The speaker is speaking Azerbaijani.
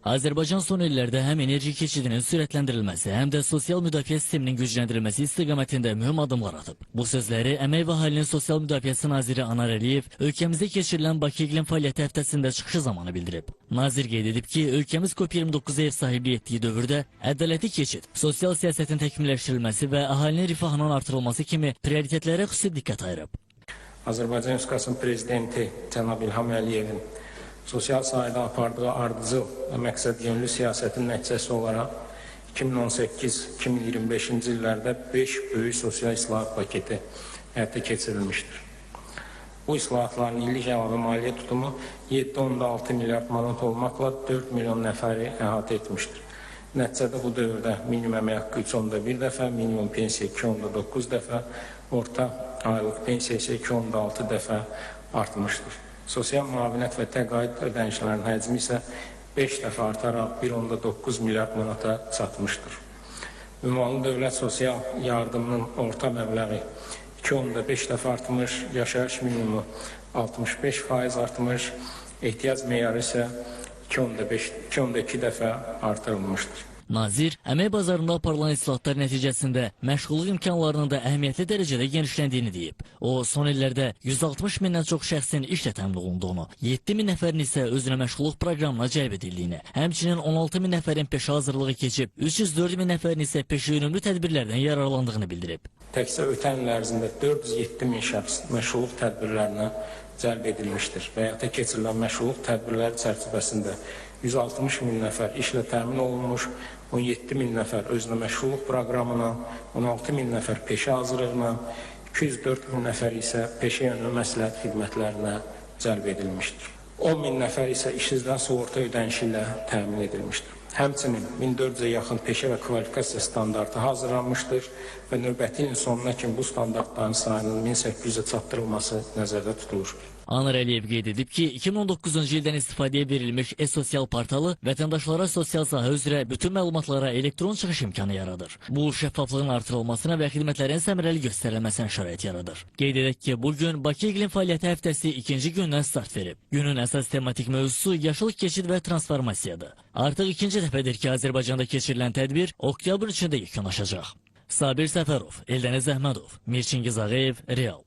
Azərbaycan son illərdə həm enerji keçidinin sürətləndirilməsi, həm də sosial müdafiə sisteminin gücləndirilməsi istiqamətində mühüm adımlar atıb. Bu sözləri Əmək və Əhalinin Sosial Müdafiəsi Naziri Anar Əliyev ölkəmizdə keçirilən Bakı İqlim Fəaliyyəti həftəsində çıxışı zamanı bildirib. Nazir qeyd edib ki, ölkəmiz COP29-a ev sahibliyi etdiyi dövrdə ədalətli keçid, sosial siyasətin təkmilləşdirilməsi və əhalinin rifahının artırılması kimi prioritetlərə xüsusi diqqət ayırıb. Azərbaycan Respublikasının Prezidenti Cənab İlham Əliyevin sosial sahədə apardığı ardıcıl və məqsədyönlü siyasətin nəticəsi olaraq 2018-2025-ci illərdə 5 böyük sosial islahat paketi həyata keçirilmişdir. Bu islahatların illik əlavə maliyyə tutumu 7,6 milyard manat olmaqla 4 milyon nəfəri əhatə etmişdir. Nəticədə bu dövrdə minimum əmək haqqı 3,1 dəfə, minimum pensiya 2,9 dəfə, orta aylıq pensiya isə 2,6 dəfə artmışdır. Sosial müavinət və təqaüd ödənişlərinin həcmi isə 5 dəfə artaraq 1,9 milyard manata çatmışdır. Ümumi dövlət sosial yardımının orta məbləği 2,5 dəfə artmış, yaşayış minimumu 65% artmış, ehtiyac meyarı isə 2,2 dəfə artırılmışdır. Nazir, əmək bazarında aparılan islahatlar nəticəsində məşğulluq imkanlarının da əhəmiyyətli dərəcədə genişləndiyini deyib. O, son illərdə 160 mindən çox şəxsin işlə təmin olunduğunu, 7 min nəfərin isə özünə məşğulluq proqramına cəlb edildiyini, həmçinin 16 min nəfərin peşə hazırlığı keçib, 304 min nəfərin isə peşə yönümlü tədbirlərdən yararlandığını bildirib. Təkcə ötən il ərzində 407 min şəxs məşğulluq tədbirlərinə cəlb edilmişdir və həyata keçirilən məşğulluq tədbirləri çərçivəsində 160 min nəfər işlə təmin olunmuş, 17 min nəfər özünə məşğulluq proqramına, 16 min nəfər peşə hazırlığına, 204 min nəfər isə peşə yönlü məsləhət xidmətlərinə cəlb edilmişdir. 10 min nəfər isə işsizdən sığorta ödənişi ilə təmin edilmişdir. Həmçinin 1400-ə yaxın peşə və kvalifikasiya standartı hazırlanmışdır və növbəti ilin sonuna kimi bu standartların sayının 1800-ə çatdırılması nəzərdə tutulur. Anar Əliyev qeyd edib ki, 2019-cu ildən istifadəyə verilmiş e-sosial portalı vətəndaşlara sosial sahə üzrə bütün məlumatlara elektron çıxış imkanı yaradır. Bu, şəffaflığın artırılmasına və xidmətlərin səmərəli göstərilməsinə şərait yaradır. Qeyd edək ki, bugün Bakı İqlim Fəaliyyəti həftəsi ikinci gündən start verib. Günün əsas tematik mövzusu yaşıl keçid və transformasiyadır. Artıq ikinci dəfədir ki, Azərbaycanda keçirilən tədbir oktyabr içində yekunlaşacaq. Sabir Səfərov, Eldəniz Əhmədov, Mirçingiz Ağayev, Real.